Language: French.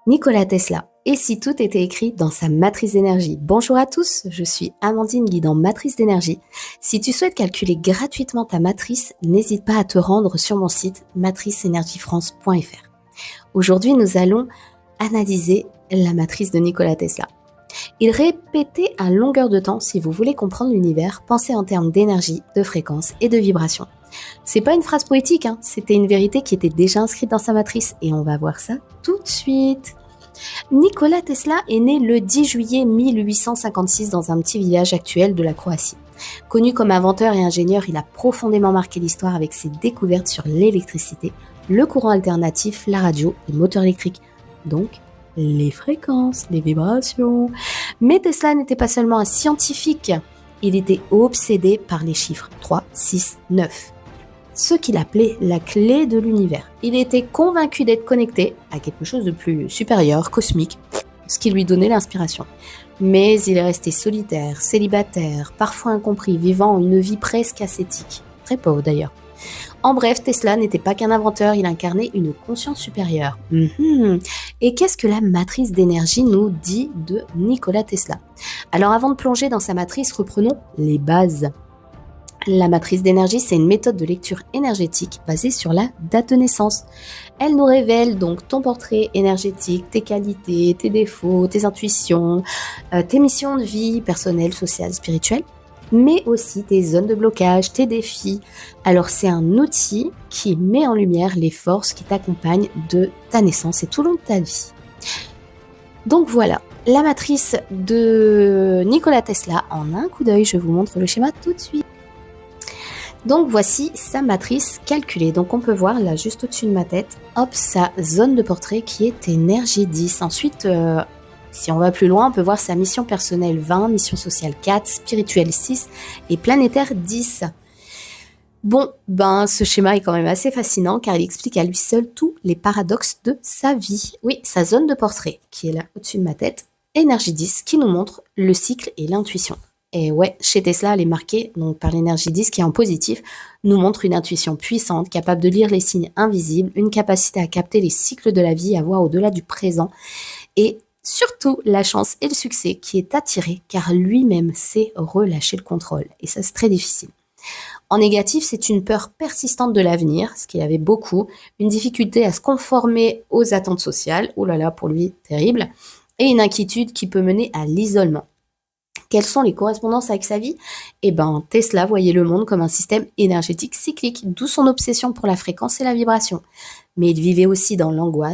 Nikola Tesla. Et si tout était écrit dans sa matrice d'énergie? Bonjour à tous, je suis Amandine, guidant Matrice d'énergie. Si tu souhaites calculer gratuitement ta matrice, n'hésite pas à te rendre sur mon site matriceenergiefrance.fr. Aujourd'hui, nous allons analyser la matrice de Nikola Tesla. Il répétait à longueur de temps: si vous voulez comprendre l'univers, pensez en termes d'énergie, de fréquence et de vibration. C'est pas une phrase poétique, c'était une vérité qui était déjà inscrite dans sa matrice et on va voir ça tout de suite. Nikola Tesla est né le 10 juillet 1856 dans un petit village actuel de la Croatie. Connu comme inventeur et ingénieur, il a profondément marqué l'histoire avec ses découvertes sur l'électricité, le courant alternatif, la radio, les moteurs électriques, donc les fréquences, les vibrations. Mais Tesla n'était pas seulement un scientifique, il était obsédé par les chiffres 3, 6, 9. Ce qu'il appelait la clé de l'univers. Il était convaincu d'être connecté à quelque chose de plus supérieur, cosmique, ce qui lui donnait l'inspiration. Mais il est resté solitaire, célibataire, parfois incompris, vivant une vie presque ascétique. Très pauvre d'ailleurs. En bref, Tesla n'était pas qu'un inventeur, il incarnait une conscience supérieure. Et qu'est-ce que la matrice d'énergie nous dit de Nikola Tesla? Alors avant de plonger dans sa matrice, reprenons les bases. La matrice d'énergie, c'est une méthode de lecture énergétique basée sur la date de naissance. Elle nous révèle donc ton portrait énergétique, tes qualités, tes défauts, tes intuitions, tes missions de vie personnelles, sociales, spirituelles, mais aussi tes zones de blocage, tes défis. Alors c'est un outil qui met en lumière les forces qui t'accompagnent de ta naissance et tout au long de ta vie. Donc voilà, la matrice de Nikola Tesla en un coup d'œil. Je vous montre le schéma tout de suite. Donc voici sa matrice calculée. Donc on peut voir là juste au-dessus de ma tête, hop, sa zone de portrait qui est énergie 10. Ensuite, si on va plus loin, on peut voir sa mission personnelle 20, mission sociale 4, spirituelle 6 et planétaire 10. Bon, ce schéma est quand même assez fascinant car il explique à lui seul tous les paradoxes de sa vie. Oui, sa zone de portrait qui est là au-dessus de ma tête, énergie 10, qui nous montre le cycle et l'intuition. Et ouais, chez Tesla, elle est marquée donc, par l'énergie 10 qui, en positif, nous montre une intuition puissante, capable de lire les signes invisibles, une capacité à capter les cycles de la vie, à voir au-delà du présent, et surtout la chance et le succès qui est attiré car lui-même sait relâcher le contrôle. Et ça, c'est très difficile. En négatif, c'est une peur persistante de l'avenir, ce qu'il avait beaucoup, une difficulté à se conformer aux attentes sociales, oh là là, pour lui, terrible, et une inquiétude qui peut mener à l'isolement. Quelles sont les correspondances avec sa vie? Tesla voyait le monde comme un système énergétique cyclique, d'où son obsession pour la fréquence et la vibration. Mais il vivait aussi dans l'angoisse,